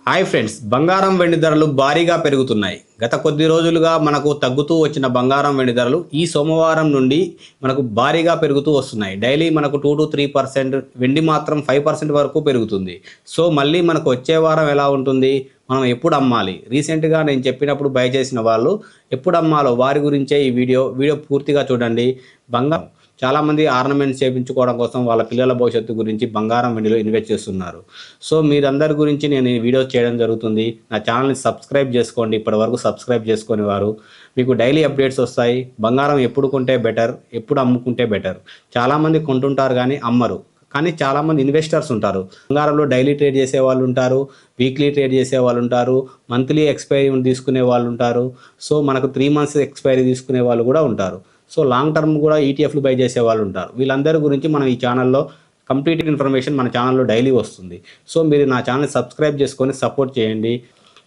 Hi friends, బంగారం వెండి ధరలు భారీగా పెరుగుతున్నాయి. గత కొద్ది రోజులుగా మనకు తగ్గుతూ వచ్చిన బంగారం వెండి ధరలు ఈ సోమవారం నుండి మనకు భారీగా పెరుగుతూ వస్తున్నాయి. డైలీ మనకు 2 to 3%, వెండి మాత్రం 5% వరకు పెరుగుతుంది. సో మళ్ళీ మనకు వచ్చే వారం ఎలా ఉంటుంది, మనం ఎప్పుడు అమ్మాలి, రీసెంట్గా నేను చెప్పినప్పుడు బై చేసిన వాళ్ళు ఎప్పుడు అమ్మాలో వారి గురించే ఈ వీడియో పూర్తిగా చూడండి. బంగారం చాలామంది ఆర్నమెంట్స్ చేయించుకోవడం కోసం వాళ్ళ పిల్లల భవిష్యత్తు గురించి బంగారం వెండిలో ఇన్వెస్ట్ చేస్తున్నారు. సో మీరందరి గురించి నేను ఈ వీడియో చేయడం జరుగుతుంది. నా ఛానల్ని సబ్స్క్రైబ్ చేసుకోండి. ఇప్పటివరకు సబ్స్క్రైబ్ చేసుకునే వారు, మీకు డైలీ అప్డేట్స్ వస్తాయి. బంగారం ఎప్పుడు కొంటే బెటర్, ఎప్పుడు అమ్ముకుంటే బెటర్. చాలామంది కొంటుంటారు కానీ అమ్మరు. కానీ చాలామంది ఇన్వెస్టర్స్ ఉంటారు. బంగారంలో డైలీ ట్రేడ్ చేసే వాళ్ళు ఉంటారు, వీక్లీ ట్రేడ్ చేసే వాళ్ళు ఉంటారు, మంత్లీ ఎక్స్పైరీ తీసుకునే వాళ్ళు ఉంటారు. సో మనకు 3 months ఎక్స్పైరీ తీసుకునే వాళ్ళు కూడా ఉంటారు. సో లాంగ్ టర్మ్ కూడా ఈటీఎఫ్లు బై చేసే వాళ్ళు ఉంటారు. వీళ్ళందరి గురించి మనం ఈ ఛానల్లో కంప్లీట్ ఇన్ఫర్మేషన్ మన ఛానల్లో డైలీ వస్తుంది. సో మీరు నా ఛానల్ సబ్స్క్రైబ్ చేసుకొని సపోర్ట్ చేయండి.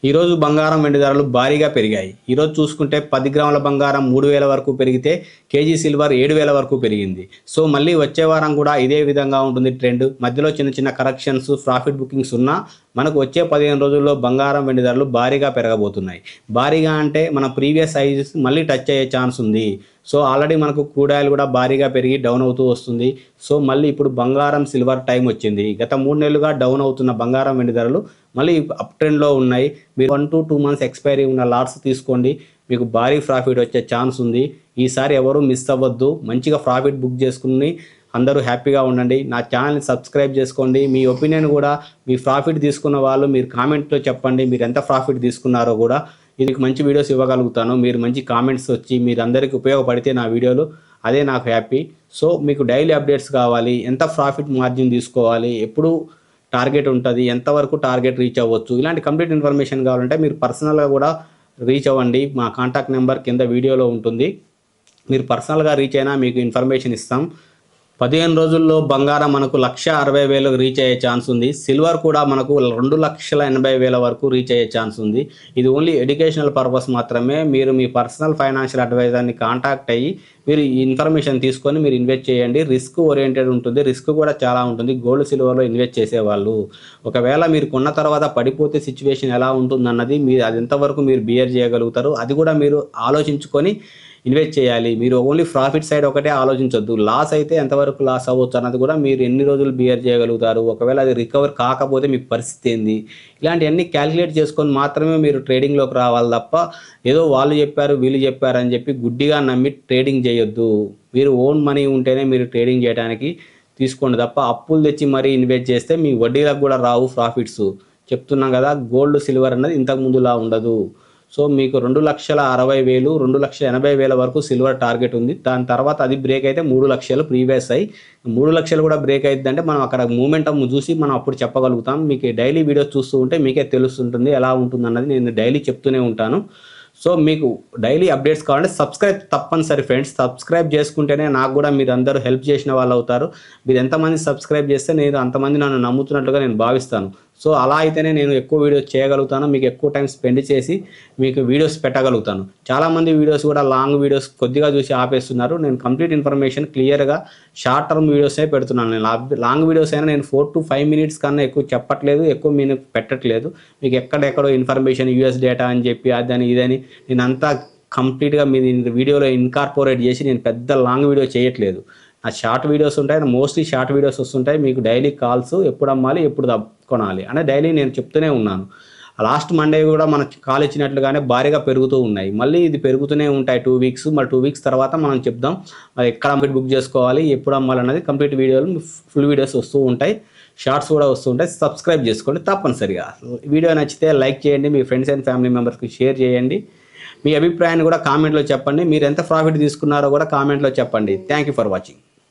ఈరోజు బంగారం వెండి ధరలు భారీగా పెరిగాయి. ఈరోజు చూసుకుంటే 10 గ్రాముల బంగారం 3,000 వరకు పెరిగితే కేజీ సిల్వర్ 7,000 వరకు పెరిగింది. సో మళ్ళీ వచ్చే వారం కూడా ఇదే విధంగా ఉంటుంది ట్రెండ్. మధ్యలో చిన్న చిన్న కరెక్షన్స్, ప్రాఫిట్ బుకింగ్స్ ఉన్నా మనకు వచ్చే 15 రోజుల్లో బంగారం వెండి ధరలు భారీగా పెరగబోతున్నాయి. భారీగా అంటే మన ప్రీవియస్ సైజెస్ మళ్ళీ టచ్ అయ్యే ఛాన్స్ ఉంది. సో ఆల్రెడీ మనకు క్రూడ్ ఆయిల్ కూడా భారీగా పెరిగి డౌన్ అవుతూ వస్తుంది. సో మళ్ళీ ఇప్పుడు బంగారం సిల్వర్ టైం వచ్చింది. గత 3 నెలలుగా డౌన్ అవుతున్న బంగారం వెండి ధరలు మళ్ళీ అప్ ట్రెండ్లో ఉన్నాయి. మీరు 1 to 2 months ఎక్స్పైరీ ఉన్న లాట్స్ తీసుకోండి, మీకు భారీ ప్రాఫిట్ వచ్చే ఛాన్స్ ఉంది. ఈసారి ఎవరు మిస్ అవ్వద్దు, మంచిగా ప్రాఫిట్ బుక్ చేసుకుని అందరూ హ్యాపీగా ఉండండి. నా ఛానల్ని సబ్స్క్రైబ్ చేసుకోండి. మీ ఒపీనియన్ కూడా, మీ ప్రాఫిట్ తీసుకున్న వాళ్ళు మీరు కామెంట్లో చెప్పండి, మీరు ఎంత ప్రాఫిట్ తీసుకున్నారో కూడా. ఇది మంచి వీడియోస్ ఇవ్వగలుగుతాను. మీరు మంచి కామెంట్స్ వచ్చి మీరు అందరికీ ఉపయోగపడితే నా వీడియోలు, అదే నాకు హ్యాపీ. సో మీకు డైలీ అప్డేట్స్ కావాలి, ఎంత ప్రాఫిట్ మార్జిన్ తీసుకోవాలి, ఎప్పుడు టార్గెట్ ఉంటుంది, ఎంతవరకు టార్గెట్ రీచ్ అవ్వచ్చు, ఇలాంటి కంప్లీట్ ఇన్ఫర్మేషన్ కావాలంటే మీరు పర్సనల్గా కూడా రీచ్ అవ్వండి. మా కాంటాక్ట్ నెంబర్ కింద వీడియోలో ఉంటుంది. మీరు పర్సనల్గా రీచ్ అయినా మీకు ఇన్ఫర్మేషన్ ఇస్తాం. 15 రోజుల్లో బంగారం మనకు 1,60,000 రీచ్ అయ్యే ఛాన్స్ ఉంది. సిల్వర్ కూడా మనకు 2,80,000 వరకు రీచ్ అయ్యే ఛాన్స్ ఉంది. ఇది ఓన్లీ ఎడ్యుకేషనల్ పర్పస్ మాత్రమే. మీరు మీ పర్సనల్ ఫైనాన్షియల్ అడ్వైజర్ని కాంటాక్ట్ అయ్యి మీరు ఈ ఇన్ఫర్మేషన్ తీసుకొని మీరు ఇన్వెస్ట్ చేయండి. రిస్క్ ఓరియంటెడ్ ఉంటుంది, రిస్క్ కూడా చాలా ఉంటుంది. గోల్డ్ సిల్వర్లో ఇన్వెస్ట్ చేసేవాళ్ళు ఒకవేళ మీరు కొన్న తర్వాత పడిపోతే సిచ్యువేషన్ ఎలా ఉంటుందన్నది మీరు అది ఎంతవరకు మీరు బియర్ చేయగలుగుతారు, అది కూడా మీరు ఆలోచించుకొని ఇన్వెస్ట్ చేయాలి. మీరు ఓన్లీ ప్రాఫిట్ సైడ్ ఒకటే ఆలోచించొద్దు. లాస్ అయితే ఎంతవరకు లాస్ అవ్వచ్చు అన్నది కూడా మీరు ఎన్ని రోజులు బియర్ చేయగలుగుతారు, ఒకవేళ అది రికవర్ కాకపోతే మీ పరిస్థితి ఏంది, ఇలాంటివన్నీ క్యాలిక్యులేట్ చేసుకొని మాత్రమే మీరు ట్రేడింగ్లోకి రావాలి తప్ప ఏదో వాళ్ళు చెప్పారు వీళ్ళు చెప్పారు అని చెప్పి గుడ్డిగా నమ్మి ట్రేడింగ్ చేయొద్దు. మీరు ఓన్ మనీ ఉంటేనే మీరు ట్రేడింగ్ చేయడానికి తీసుకోండి తప్ప అప్పులు తెచ్చి మరీ ఇన్వెస్ట్ చేస్తే మీ వడ్డీలకు కూడా రావు ప్రాఫిట్స్. చెప్తున్నాం కదా, గోల్డ్ సిల్వర్ అన్నది ఇంతకు ముందులా ఉండదు. సో మీకు 2,60,000, 2,80,000 వరకు సిల్వర్ టార్గెట్ ఉంది. దాని తర్వాత అది బ్రేక్ అయితే 3 లక్షలు ప్రీవియస్ అయ్యి 3 లక్షలు కూడా బ్రేక్ అవుతుందంటే మనం అక్కడ మూమెంటం చూసి మనం అప్పుడు చెప్పగలుగుతాం. మీకు డైలీ వీడియోస్ చూస్తూ ఉంటే మీకే తెలుస్తుంటుంది ఎలా ఉంటుంది అన్నది. నేను డైలీ చెప్తూనే ఉంటాను. సో మీకు డైలీ అప్డేట్స్ కావాలంటే సబ్స్క్రైబ్ తప్పనిసరి ఫ్రెండ్స్. సబ్స్క్రైబ్ చేసుకుంటేనే నాకు కూడా మీరు అందరూ హెల్ప్ చేసిన వాళ్ళు అవుతారు. మీరు ఎంతమంది సబ్స్క్రైబ్ చేస్తే నేను అంతమంది నన్ను నమ్ముతున్నట్లుగా నేను భావిస్తాను. సో అలా అయితేనే నేను ఎక్కువ వీడియోస్ చేయగలుగుతాను, మీకు ఎక్కువ టైం స్పెండ్ చేసి మీకు వీడియోస్ పెట్టగలుగుతాను. చాలామంది వీడియోస్ కూడా లాంగ్ వీడియోస్ కొద్దిగా చూసి ఆపేస్తున్నారు. నేను కంప్లీట్ ఇన్ఫర్మేషన్ క్లియర్గా షార్ట్ టర్మ్ వీడియోసే పెడుతున్నాను. నేను లాంగ్ వీడియోస్ అయినా నేను 4 to 5 minutes కన్నా ఎక్కువ చెప్పట్లేదు, ఎక్కువ నేను పెట్టట్లేదు. మీకు ఎక్కడెక్కడో ఇన్ఫర్మేషన్ యూఎస్ డేటా అని చెప్పి అదని ఇదని నేను అంతా కంప్లీట్గా మీ వీడియోలో ఇన్కార్పొరేట్ చేసి నేను పెద్ద లాంగ్ వీడియో చేయట్లేదు. నా షార్ట్ వీడియోస్ ఉంటాయి, మోస్ట్లీ షార్ట్ వీడియోస్ వస్తుంటాయి. మీకు డైలీ కాల్స్, ఎప్పుడు అమ్మాలి ఎప్పుడు కొనాలి అని డైలీ నేను చెప్తూనే ఉన్నాను. లాస్ట్ మండే కూడా మనం కాల్ ఇచ్చినట్లుగానే భారీగా పెరుగుతూ ఉన్నాయి. మళ్ళీ ఇది పెరుగుతూనే ఉంటాయి 2 weeks. మరి 2 weeks తర్వాత మనం చెప్దాం మరి ఎక్కడ బుక్ చేసుకోవాలి, ఎప్పుడు అమ్మాలి అన్నది. కంప్లీట్ వీడియోలు, ఫుల్ వీడియోస్ వస్తూ ఉంటాయి, షార్ట్స్ కూడా వస్తూ ఉంటాయి. సబ్స్క్రైబ్ చేసుకోండి తప్పనిసరిగా. వీడియో నచ్చితే లైక్ చేయండి, మీ ఫ్రెండ్స్ అండ్ ఫ్యామిలీ మెంబర్స్కి షేర్ చేయండి. మీ అభిప్రాయాన్ని కూడా కామెంట్లో చెప్పండి. మీరు ఎంత ప్రాఫిట్ తీసుకున్నారో కూడా కామెంట్లో చెప్పండి. Thank you for watching.